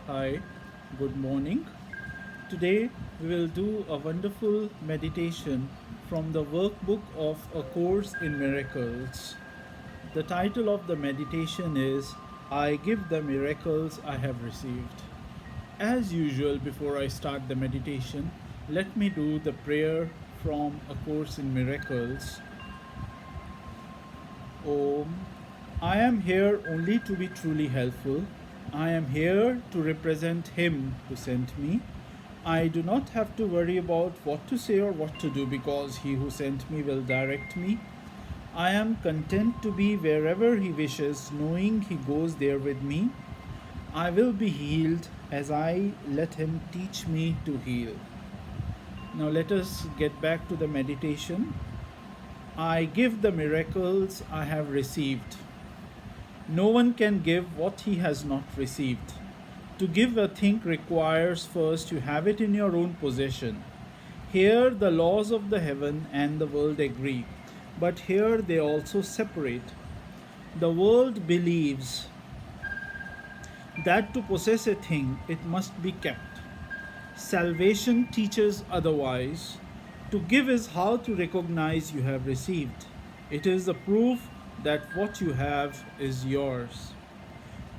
Hi, good morning. Today we will do a wonderful meditation from the workbook of A Course in Miracles. The title of the meditation is I Give the Miracles I Have Received. As usual, before I start the meditation, let me do the prayer from A Course in Miracles. Om. I am here only to be truly helpful. I am here to represent Him who sent me. I do not have to worry about what to say or what to do because He who sent me will direct me. I am content to be wherever He wishes, knowing He goes there with me. I will be healed as I let Him teach me to heal. Now let us get back to the meditation. I give the miracles I have received. No one can give what he has not received. To give a thing requires first to have it in your own possession. Here the laws of the heaven and the world agree, but here they also separate. The world believes that to possess a thing it must be kept. Salvation teaches otherwise. To give is how to recognize you have received. It is the proof that what you have is yours.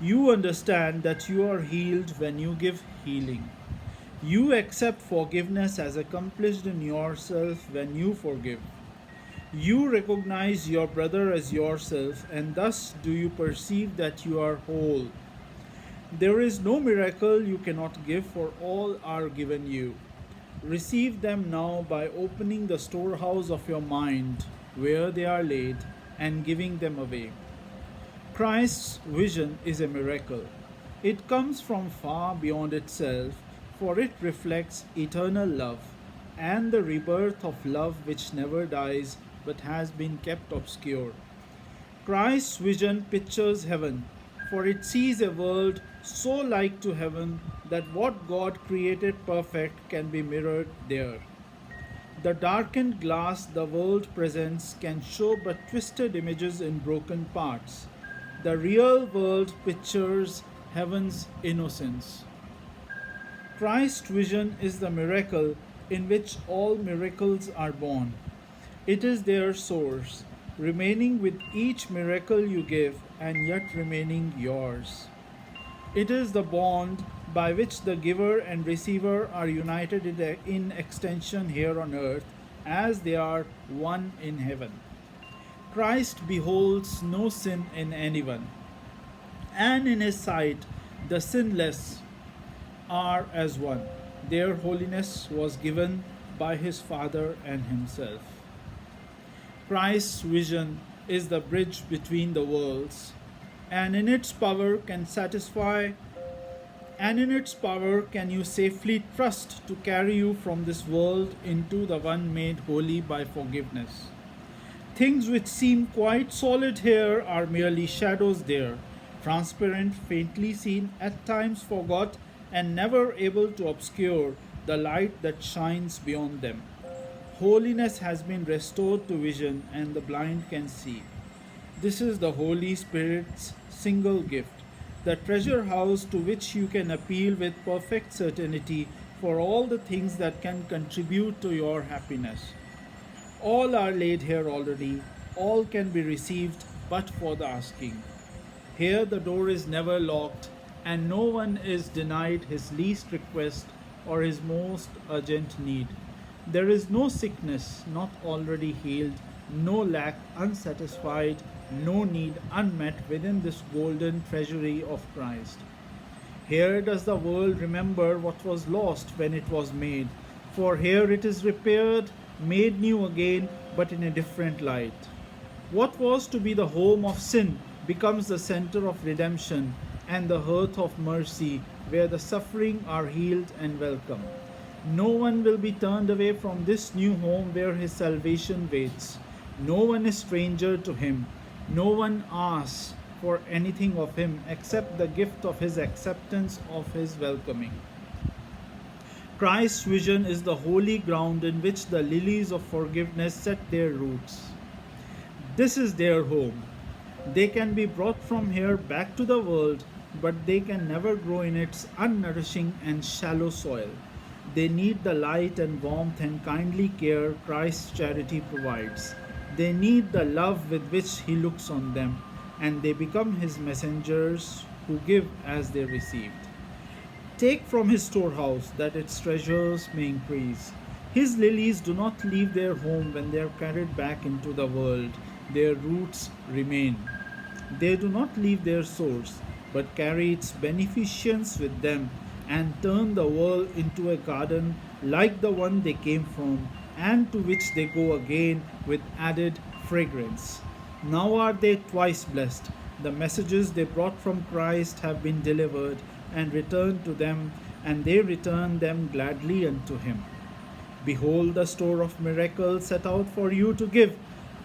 You understand that you are healed when you give healing. You accept forgiveness as accomplished in yourself when you forgive. You recognize your brother as yourself, and thus do you perceive that you are whole. There is no miracle you cannot give, for all are given you. Receive them now by opening the storehouse of your mind where they are laid and giving them away. Christ's vision is a miracle. It comes from far beyond itself, for it reflects eternal love and the rebirth of love which never dies but has been kept obscure. Christ's vision pictures heaven, for it sees a world so like to heaven that what God created perfect can be mirrored there. The darkened glass the world presents can show but twisted images in broken parts. The real world pictures heaven's innocence. Christ's vision is the miracle in which all miracles are born. It is their source, remaining with each miracle you give and yet remaining yours. It is the bond by which the giver and receiver are united in extension here on earth as they are one in heaven. Christ beholds no sin in anyone, and in his sight the sinless are as one. Their holiness was given by his Father and himself. Christ's vision is the bridge between the worlds, and in its power can satisfy and in its power can you safely trust to carry you from this world into the one made holy by forgiveness. Things which seem quite solid here are merely shadows there, transparent, faintly seen, at times forgot, and never able to obscure the light that shines beyond them. Holiness has been restored to vision, and the blind can see. This is the Holy Spirit's single gift, the treasure house to which you can appeal with perfect certainty for all the things that can contribute to your happiness. All are laid here already, all can be received but for the asking. Here the door is never locked, and no one is denied his least request or his most urgent need. There is no sickness not already healed, no lack unsatisfied, no need unmet within this golden treasury of Christ. Here does the world remember what was lost when it was made, for here it is repaired, made new again, but in a different light. What was to be the home of sin becomes the center of redemption and the hearth of mercy, where the suffering are healed and welcome. No one will be turned away from this new home where his salvation waits. No one is stranger to him. No one asks for anything of him except the gift of his acceptance of his welcoming. Christ's vision is the holy ground in which the lilies of forgiveness set their roots. This is their home. They can be brought from here back to the world, but they can never grow in its unnourishing and shallow soil. They need the light and warmth and kindly care Christ's charity provides. They need the love with which He looks on them, and they become His messengers who give as they received. Take from his storehouse, that its treasures may increase. His lilies do not leave their home when they are carried back into the world. Their roots remain. They do not leave their source, but carry its beneficence with them and turn the world into a garden like the one they came from, and to which they go again with added fragrance. Now are they twice blessed. The messages they brought from Christ have been delivered and returned to them, and they return them gladly unto Him. Behold the store of miracles set out for you to give.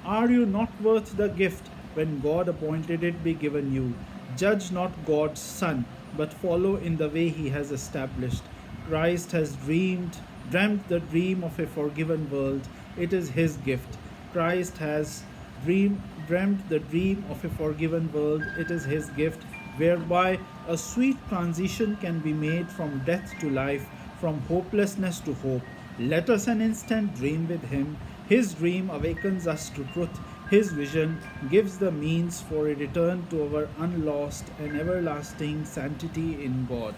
Are you not worth the gift when God appointed it be given you? Judge not God's Son, but follow in the way He has established. Christ has dreamt the dream of a forgiven world. It is His gift. Christ has dreamt the dream of a forgiven world. It is His gift, whereby a sweet transition can be made from death to life, from hopelessness to hope. Let us an instant dream with Him. His dream awakens us to truth. His vision gives the means for a return to our unlost and everlasting sanctity in God.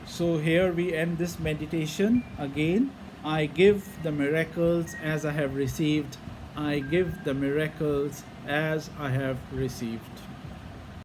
So here we end this meditation. Again, I give the miracles as I have received. I give the miracles as I have received.